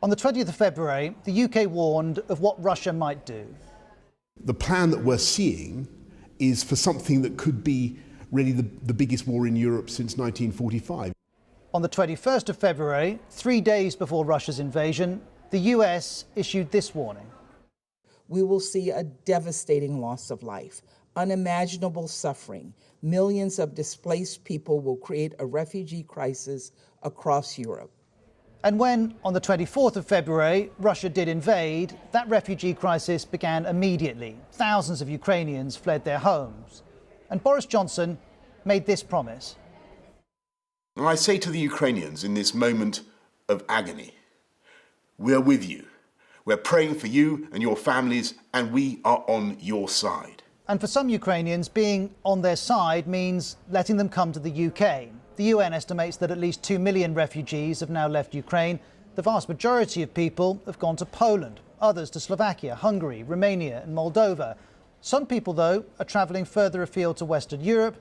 On the 20th of February, the UK warned of what Russia might do. The plan that we're seeing is for something that could be really the biggest war in Europe since 1945. On the 21st of February, 3 days before Russia's invasion, the US issued this warning. We will see a devastating loss of life, unimaginable suffering. Millions of displaced people will create a refugee crisis across Europe. And when, on the 24th of February, Russia did invade, that refugee crisis began immediately. Thousands of Ukrainians fled their homes. And Boris Johnson made this promise. And I say to the Ukrainians in this moment of agony, we're with you. We're praying for you and your families, and we are on your side. And for some Ukrainians, being on their side means letting them come to the UK. The UN estimates that at least 2 million refugees have now left Ukraine. The vast majority of people have gone to Poland, others to Slovakia, Hungary, Romania and Moldova. Some people, though, are travelling further afield to Western Europe.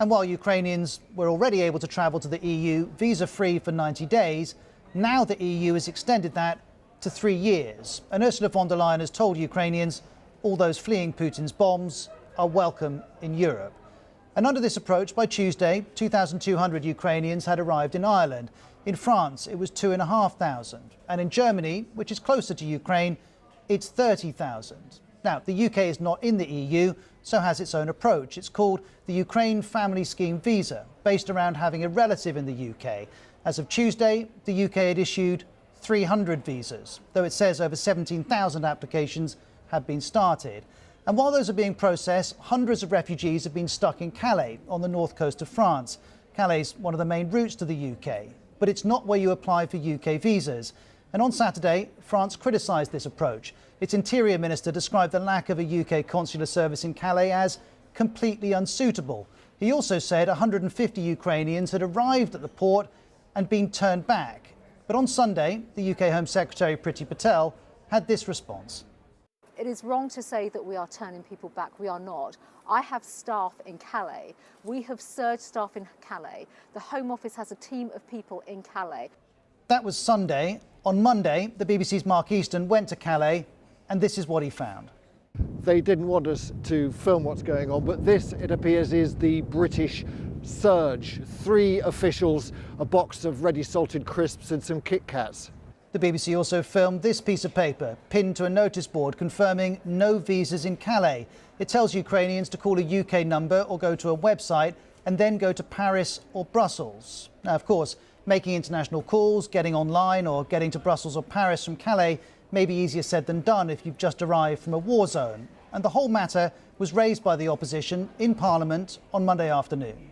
And while Ukrainians were already able to travel to the EU visa-free for 90 days, now the EU has extended that to 3 years. And Ursula von der Leyen has told Ukrainians all those fleeing Putin's bombs are welcome in Europe. And under this approach, by Tuesday, 2,200 Ukrainians had arrived in Ireland. In France, it was 2,500. And in Germany, which is closer to Ukraine, it's 30,000. Now, the UK is not in the EU, so has its own approach. It's called the Ukraine Family Scheme Visa, based around having a relative in the UK. As of Tuesday, the UK had issued 300 visas, though it says over 17,000 applications have been started. And while those are being processed, hundreds of refugees have been stuck in Calais on the north coast of France. Calais is one of the main routes to the UK, but it's not where you apply for UK visas. And on Saturday, France criticised this approach. Its Interior Minister described the lack of a UK consular service in Calais as completely unsuitable. He also said 150 Ukrainians had arrived at the port and been turned back. But on Sunday, the UK Home Secretary Priti Patel had this response. It is wrong to say that we are turning people back. We are not. I have staff in Calais. We have surge staff in Calais. The Home Office has a team of people in Calais. That was Sunday. On Monday, the BBC's Mark Easton went to Calais, and this is what he found. They didn't want us to film what's going on, but this, it appears, is the British surge. 3 officials, a box of ready salted crisps and some Kit Kats. The BBC also filmed this piece of paper, pinned to a notice board confirming no visas in Calais. It tells Ukrainians to call a UK number or go to a website and then go to Paris or Brussels. Now, of course, making international calls, getting online or getting to Brussels or Paris from Calais may be easier said than done if you've just arrived from a war zone. And the whole matter was raised by the opposition in Parliament on Monday afternoon.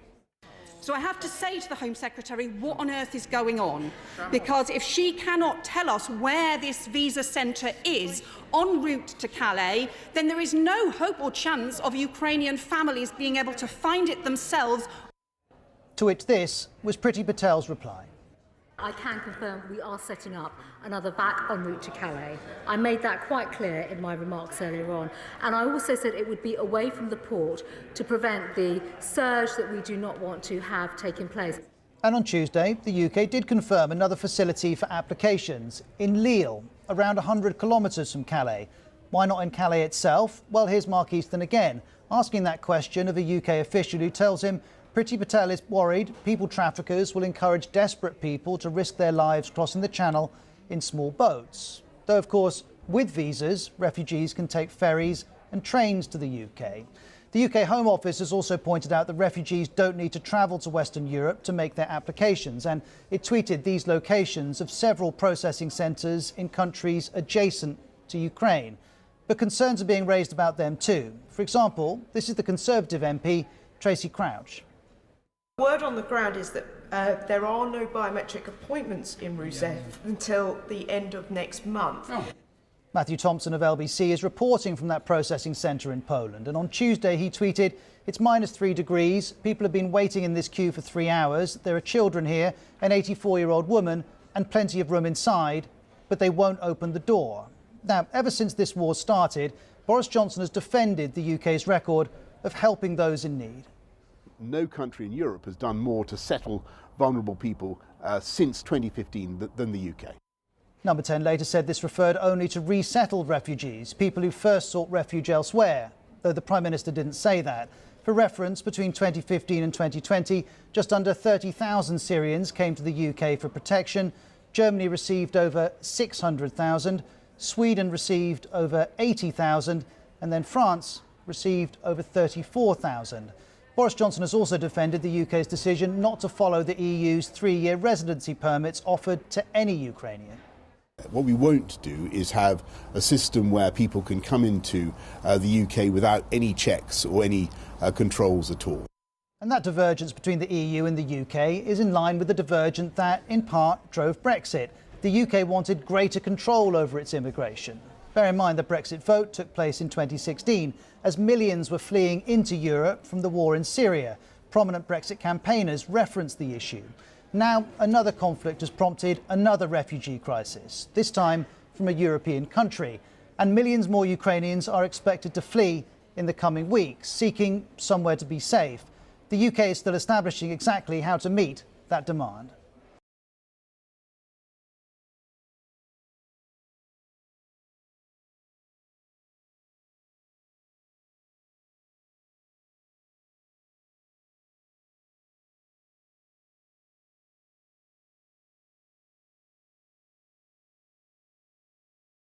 So I have to say to the Home Secretary, what on earth is going on? Because if she cannot tell us where this visa centre is en route to Calais, then there is no hope or chance of Ukrainian families being able to find it themselves. To which this was Priti Patel's reply. I can confirm we are setting up another VAC en route to Calais. I made that quite clear in my remarks earlier on. And I also said it would be away from the port to prevent the surge that we do not want to have taking place. And on Tuesday, the UK did confirm another facility for applications in Lille, around 100 kilometres from Calais. Why not in Calais itself? Well, here's Mark Easton again, asking that question of a UK official who tells him Priti Patel is worried people traffickers will encourage desperate people to risk their lives crossing the channel in small boats. Though, of course, with visas, refugees can take ferries and trains to the UK. The UK Home Office has also pointed out that refugees don't need to travel to Western Europe to make their applications, and it tweeted these locations of several processing centres in countries adjacent to Ukraine. But concerns are being raised about them too. For example, this is the Conservative MP, Tracy Crouch. Word on the ground is that there are no biometric appointments in Rousseff until the end of next month. Oh. Matthew Thompson of LBC is reporting from that processing centre in Poland. And on Tuesday, he tweeted, it's -3 degrees. People have been waiting in this queue for 3 hours. There are children here, an 84-year-old woman, and plenty of room inside, but they won't open the door. Now, ever since this war started, Boris Johnson has defended the UK's record of helping those in need. No country in Europe has done more to settle vulnerable people since 2015 than the UK. Number 10 later said this referred only to resettled refugees, people who first sought refuge elsewhere, though the Prime Minister didn't say that. For reference, between 2015 and 2020, just under 30,000 Syrians came to the UK for protection. Germany received over 600,000, Sweden received over 80,000, and then France received over 34,000. Boris Johnson has also defended the UK's decision not to follow the EU's 3-year residency permits offered to any Ukrainian. What we won't do is have a system where people can come into the UK without any checks or any controls at all. And that divergence between the EU and the UK is in line with the divergence that, in part, drove Brexit. The UK wanted greater control over its immigration. Bear in mind the Brexit vote took place in 2016 as millions were fleeing into Europe from the war in Syria. Prominent Brexit campaigners referenced the issue. Now, another conflict has prompted another refugee crisis, this time from a European country. And millions more Ukrainians are expected to flee in the coming weeks, seeking somewhere to be safe. The UK is still establishing exactly how to meet that demand.